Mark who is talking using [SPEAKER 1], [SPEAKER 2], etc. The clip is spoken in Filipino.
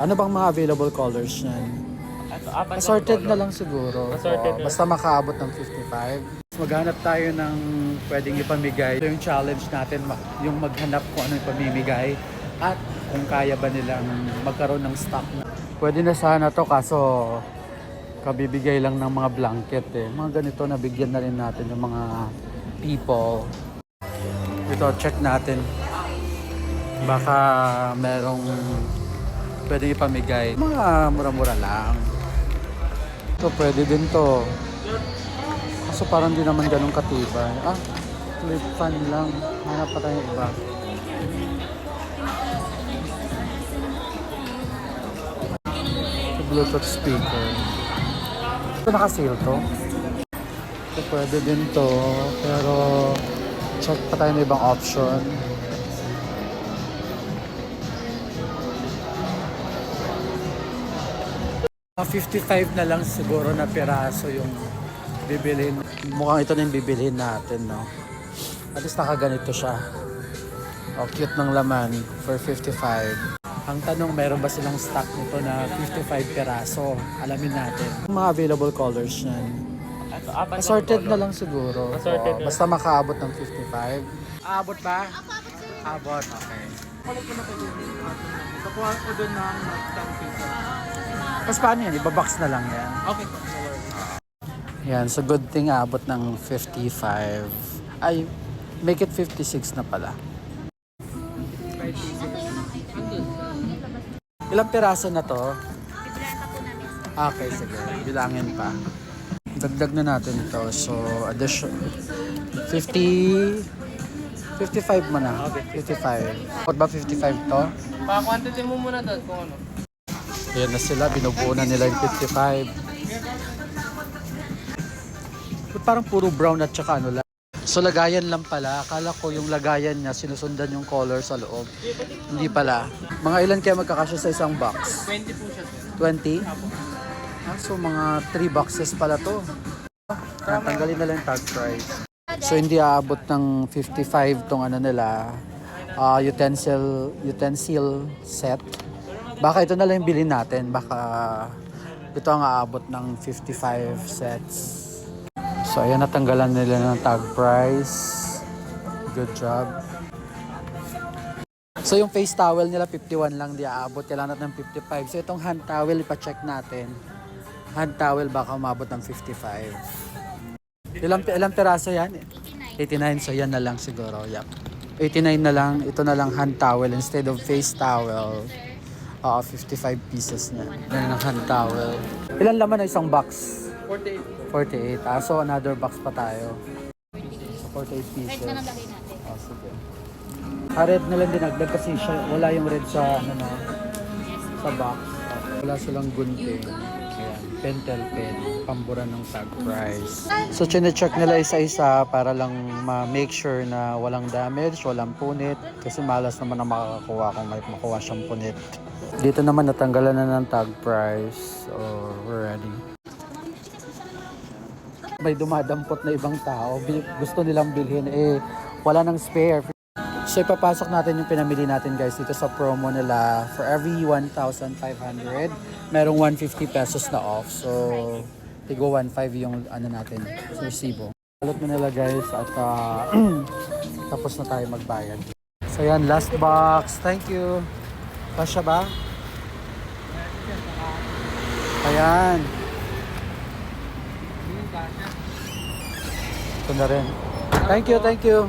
[SPEAKER 1] Ano bang mga available colors niyan? Assorted na lang siguro.
[SPEAKER 2] Assorted.
[SPEAKER 1] Basta makaabot ng 55. Maghanap tayo ng pwedeng ipamigay. Ito yung challenge natin, yung maghanap kung ano yung pamimigay at kung kaya ba nilang magkaroon ng stock na. Pwede na sana to kaso kabibigay lang ng mga blanket eh. Mga ganito nabigyan na rin natin yung mga people. Ito, check natin. Baka merong pwede ipamigay. Mga mura-mura lang. Ito, pwede din to. Kaso parang di naman ganun katibay. Flip fan lang. Hanap pa tayo iba. Ito, Bluetooth speaker. Ito, naka-sale to. Ito, pwede din to. Pero, check pa tayo ng ibang option. Mga 55 na lang siguro na piraso yung bibilhin. Mukhang ito na yung bibilhin natin, no? At least nakaganito siya. Cute ng laman for 55. Ang tanong, meron ba silang stock nito na 55 piraso? Alamin natin. Mga available colors niyan. Assorted na lang siguro.
[SPEAKER 2] Assorted.
[SPEAKER 1] Basta makaabot ng 55. Aabot ba? Abot, okay.
[SPEAKER 2] Kakuha ko doon ng 10 piso.
[SPEAKER 1] Tapos paano yan? Ibabox na lang yan.
[SPEAKER 2] Okay.
[SPEAKER 1] Yan, so good thing abot ng 55. Ay, make it 56 na pala. Ilang piraso na to? Okay, sige. Bilangin pa. Dagdag na natin ito. So, addition 50... 55 mo na. 55. Ba't ba 55 to?
[SPEAKER 2] Pa-quantity mo muna doon kung ano.
[SPEAKER 1] Ayan na sila. Binubuo na nila yung 55. But parang puro brown at saka ano lang. So lagayan lang pala. Akala ko yung lagayan niya sinusundan yung color sa loob. Hindi pala. Mga ilan kaya magkakasya sa isang box?
[SPEAKER 2] 20 po siya.
[SPEAKER 1] 20? So mga 3 boxes pala to. Tanggalin na lang yung tag price. So hindi aabot ng 55 tong ano nila. Utensil set. Baka ito na lang yung bilhin natin. Baka ito ang aabot ng 55 sets. So ayan, natanggalan nila ng tag price. Good job. So yung face towel nila 51 lang di aabot. Kailangan natin ng 55. So itong hand towel ipa-check natin. Hand towel baka umabot ng 55. Ilang peraso yan? 89. So yan na lang siguro. Yep. 89 na lang. Ito na lang hand towel instead of face towel. 55 pieces na. Yan ang hand towel. Ilan laman na isang box?
[SPEAKER 2] 48.
[SPEAKER 1] 48. So another box pa tayo. So 48 pieces.
[SPEAKER 3] Red na lang lagay natin.
[SPEAKER 1] Sige. Red na lang dinagdag kasi siya, wala yung red sa ano sa box. Wala silang gunting. Ayan, pentel pen, pambura ng tag price. So chine-check nila isa-isa para lang ma-make sure na walang damage, walang punit. Kasi malas naman ang makakakuha kung may makuha siyang punit. Dito naman natanggalan na ng tag price. So we're ready. May dumadampot na ibang tao, gusto nilang bilhin, wala nang spare. So ipapasok natin yung pinamili natin guys dito sa promo nila. For every 1,500, merong 150 pesos na off. So tigo 1.5 yung ano natin, sa resibo. Balot mo nila guys at tapos na tayo magbayad. So yan, last box. Thank you. Kasya ba? Ayan. Ito na rin. Thank you, thank you.